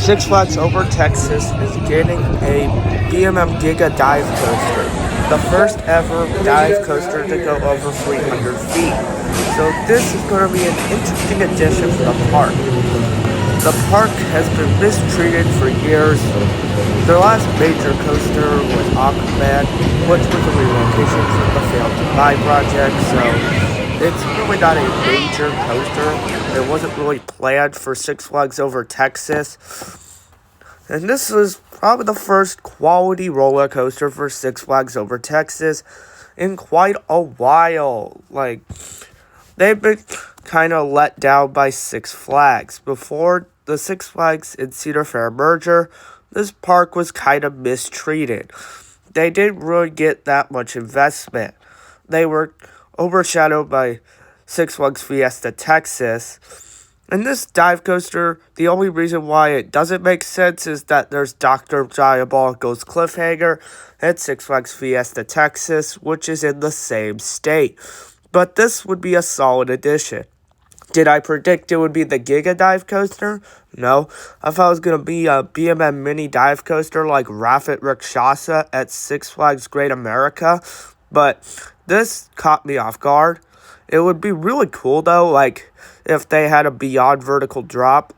Six Flags Over Texas is getting a BMM Giga dive coaster, the first ever dive coaster to go over 300 feet. So this is going to be an interesting addition to the park. The park has been mistreated for years. Their last major coaster was Aquaman, which was a relocation from the failed Dubai project, so it's really not a major coaster. It wasn't really planned for Six Flags Over Texas. And this is probably the first quality roller coaster for Six Flags Over Texas in quite a while. They've been kind of let down by Six Flags. Before the Six Flags and Cedar Fair merger, this park was kind of mistreated. They didn't really get that much investment. They were overshadowed by Six Flags Fiesta Texas. And this dive coaster, the only reason why it doesn't make sense is that there's Dr. Diabolical's Cliffhanger at Six Flags Fiesta Texas, which is in the same state. But this would be a solid addition. Did I predict it would be the Giga dive coaster? No. I thought it was going to be a BMM mini dive coaster like Rapid Rakshasa at Six Flags Great America. But this caught me off guard. It would be really cool, though, if they had a beyond vertical drop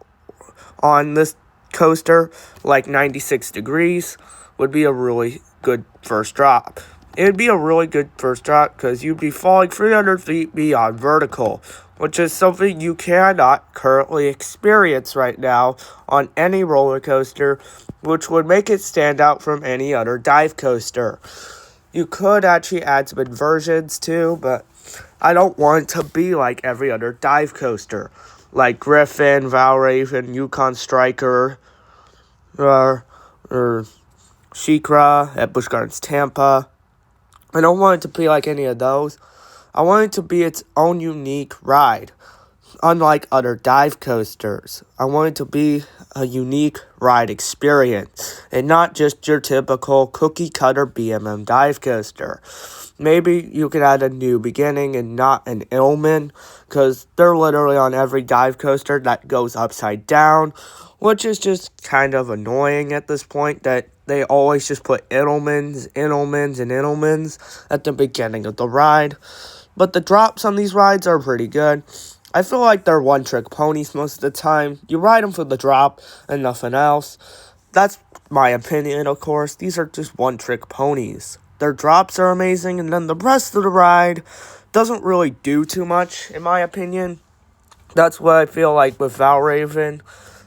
on this coaster, 96 degrees, would be a really good first drop. It would be a really good first drop because you'd be falling 300 feet beyond vertical, which is something you cannot currently experience right now on any roller coaster, which would make it stand out from any other dive coaster. You could actually add some inversions too, but I don't want it to be like every other dive coaster, like Griffin, Valraven, Yukon Striker, or Shikra at Busch Gardens Tampa. I don't want it to be like any of those. I want it to be its own unique ride, unlike other dive coasters. I want it to be a unique ride experience, and not just your typical cookie-cutter BMM dive coaster. Maybe you could add a new beginning and not an Illman, because they're literally on every dive coaster that goes upside down, which is just kind of annoying at this point that they always just put Illmans at the beginning of the ride. But the drops on these rides are pretty good. I feel like they're one-trick ponies most of the time. You ride them for the drop and nothing else. That's my opinion, of course. These are just one-trick ponies. Their drops are amazing, and then the rest of the ride doesn't really do too much, in my opinion. That's what I feel like with Valraven.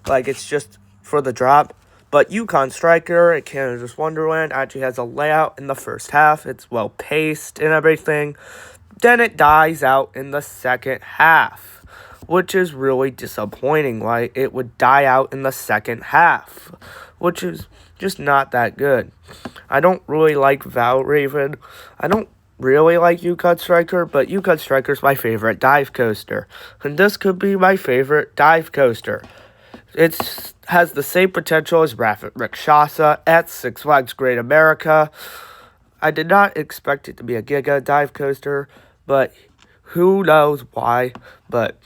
It's just for the drop. But Yukon Striker at Canada's Wonderland actually has a layout in the first half. It's well-paced and everything. Then it dies out in the second half, which is really disappointing. It would die out in the second half, which is just not that good. I don't really like Valraven. I don't really like Yukon Striker, but Yukon Striker's my favorite dive coaster. And this could be my favorite dive coaster. It has the same potential as Rapid Rakshasa at Six Flags Great America. I did not expect it to be a Giga dive coaster, but who knows why. But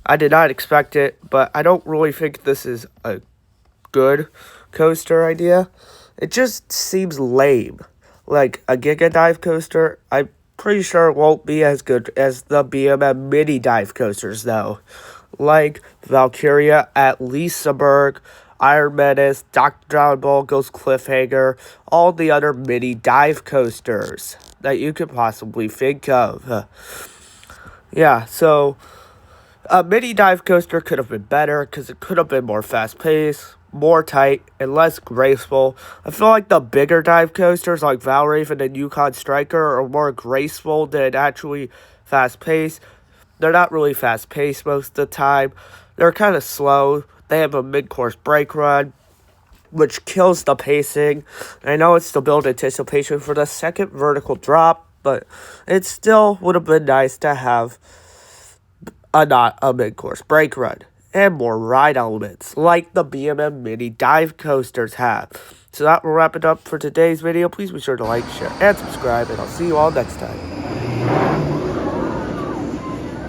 I did not expect it, but I don't really think this is a good coaster idea. It just seems lame. Like a Giga dive coaster, I'm pretty sure it won't be as good as the BMM mini dive coasters, though. Like Valkyria at Liseberg, Iron Menace, Dr. Diabolical's Cliffhanger, all the other mini dive coasters that you could possibly think of. So a mini dive coaster could have been better because it could have been more fast-paced, more tight, and less graceful. I feel like the bigger dive coasters like Valraven and Yukon Striker are more graceful than actually fast-paced. They're not really fast-paced most of the time. They're kind of slow. They have a mid-course brake run, which kills the pacing. I know it's to build anticipation for the second vertical drop, but it still would have been nice to have not a mid-course brake run and more ride elements like the BMM mini dive coasters have. So that will wrap it up for today's video. Please be sure to like, share, and subscribe, and I'll see you all next time.